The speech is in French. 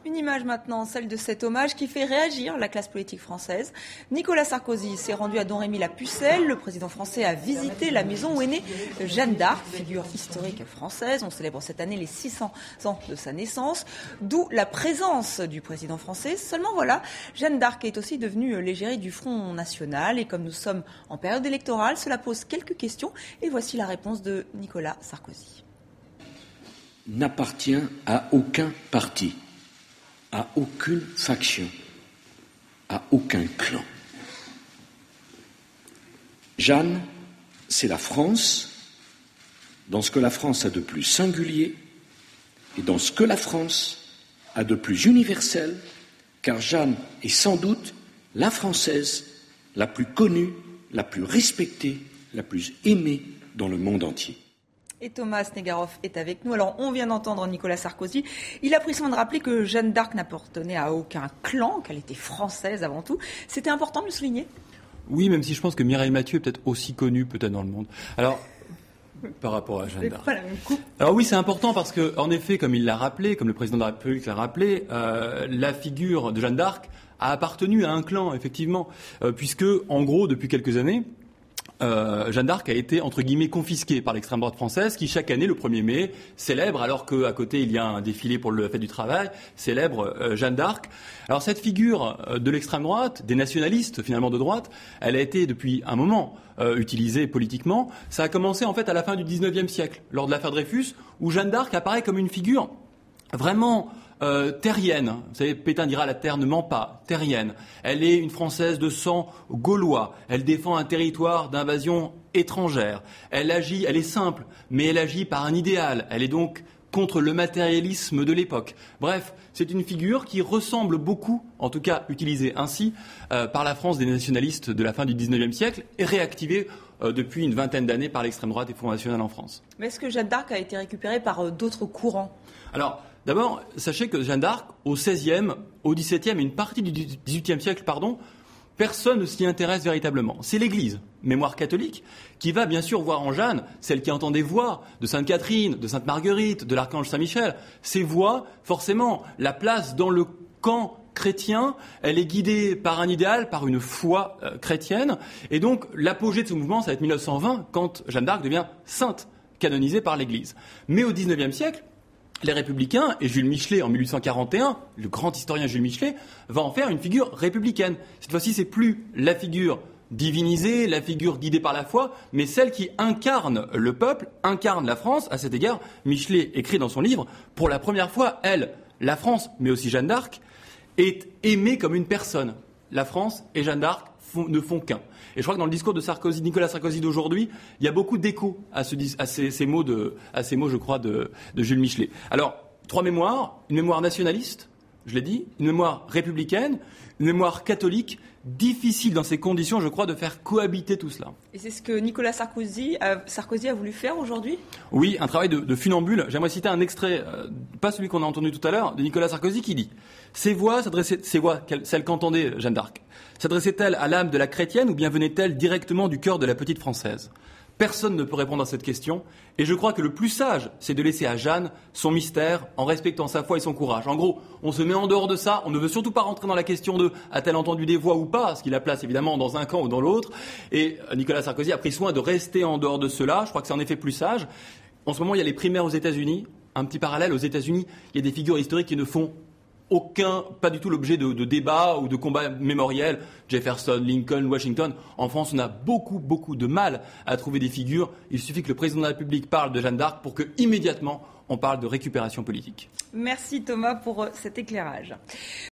Une image maintenant, celle de cet hommage qui fait réagir la classe politique française. Nicolas Sarkozy s'est rendu à Don Rémy-la-Pucelle. Le président français a visité la maison où est née Jeanne d'Arc, figure historique française. On célèbre cette année les 600 ans de sa naissance, d'où la présence du président français. Seulement voilà, Jeanne d'Arc est aussi devenue l'égérie du Front National. Et comme nous sommes en période électorale, cela pose quelques questions. Et voici la réponse de Nicolas Sarkozy. N'appartient à aucun parti, à aucune faction, à aucun clan. Jeanne, c'est la France, dans ce que la France a de plus singulier et dans ce que la France a de plus universel, car Jeanne est sans doute la Française la plus connue, la plus respectée, la plus aimée dans le monde entier. Et Thomas Snegarov est avec nous. Alors, on vient d'entendre Nicolas Sarkozy. Il a pris soin de rappeler que Jeanne d'Arc n'appartenait à aucun clan, qu'elle était française avant tout. C'était important de le souligner ? Oui, même si je pense que Mireille Mathieu est peut-être aussi connue peut-être dans le monde. Alors, par rapport à Jeanne d'Arc. Pas la même coupe. Alors oui, c'est important parce que, en effet, comme il l'a rappelé, comme le président de la République l'a rappelé, la figure de Jeanne d'Arc a appartenu à un clan, effectivement, puisque, en gros, depuis quelques années, Jeanne d'Arc a été, entre guillemets, confisquée par l'extrême droite française qui, chaque année, le 1er mai, célèbre, alors qu'à côté, il y a un défilé pour le fête du travail, célèbre Jeanne d'Arc. Alors, cette figure de l'extrême droite, des nationalistes, finalement, de droite, elle a été, depuis un moment, utilisée politiquement. Ça a commencé, en fait, à la fin du 19e siècle, lors de l'affaire Dreyfus, où Jeanne d'Arc apparaît comme une figure vraiment terrienne. Vous savez, Pétain dira la terre ne ment pas, terrienne. Elle est une Française de sang gaulois. Elle défend un territoire d'invasion étrangère. Elle agit, elle est simple, mais elle agit par un idéal. Elle est donc contre le matérialisme de l'époque. Bref, c'est une figure qui ressemble beaucoup, en tout cas utilisée ainsi, par la France des nationalistes de la fin du 19e siècle et réactivée depuis une vingtaine d'années par l'extrême droite et Front National en France. Mais est-ce que Jeanne d'Arc a été récupérée par d'autres courants ? Alors, d'abord, sachez que Jeanne d'Arc, au XVIe, au XVIIe et une partie du XVIIIe siècle, personne ne s'y intéresse véritablement. C'est l'Église, mémoire catholique, qui va bien sûr voir en Jeanne celle qui entend des voix de Sainte Catherine, de Sainte Marguerite, de l'archange Saint-Michel. Ces voix, forcément, la place dans le camp chrétien, elle est guidée par un idéal, par une foi chrétienne. Et donc, l'apogée de ce mouvement, ça va être 1920, quand Jeanne d'Arc devient sainte, canonisée par l'Église. Mais au XIXe siècle, les Républicains, et Jules Michelet en 1841, le grand historien Jules Michelet, va en faire une figure républicaine. Cette fois-ci, c'est plus la figure divinisée, la figure guidée par la foi, mais celle qui incarne le peuple, incarne la France. À cet égard, Michelet écrit dans son livre, pour la première fois, elle, la France, mais aussi Jeanne d'Arc, est aimée comme une personne. La France et Jeanne d'Arc ne font qu'un. Et je crois que dans le discours de Nicolas Sarkozy d'aujourd'hui, il y a beaucoup d'échos à ces mots, je crois, de Jules Michelet. Alors, 3 mémoires. Une mémoire nationaliste, je l'ai dit, une mémoire républicaine, une mémoire catholique. Difficile dans ces conditions, je crois, de faire cohabiter tout cela. Et c'est ce que Nicolas Sarkozy a voulu faire aujourd'hui ? Oui, un travail de funambule. J'aimerais citer un extrait, pas celui qu'on a entendu tout à l'heure, de Nicolas Sarkozy qui dit « Ces voix, celles qu'entendait Jeanne d'Arc, s'adressaient-elles à l'âme de la chrétienne ou bien venaient-elles directement du cœur de la petite Française ? Personne ne peut répondre à cette question, et je crois que le plus sage, c'est de laisser à Jeanne son mystère en respectant sa foi et son courage. En gros, on se met en dehors de ça, on ne veut surtout pas rentrer dans la question de a-t-elle entendu des voix ou pas, ce qui la place évidemment dans un camp ou dans l'autre. Et Nicolas Sarkozy a pris soin de rester en dehors de cela, je crois que c'est en effet plus sage. En ce moment, il y a les primaires aux États-Unis, un petit parallèle, aux États-Unis, il y a des figures historiques qui ne font pas du tout l'objet de débats ou de combats mémoriels. Jefferson, Lincoln, Washington. En France, on a beaucoup de mal à trouver des figures. Il suffit que le président de la République parle de Jeanne d'Arc pour que, immédiatement, on parle de récupération politique. Merci Thomas pour cet éclairage.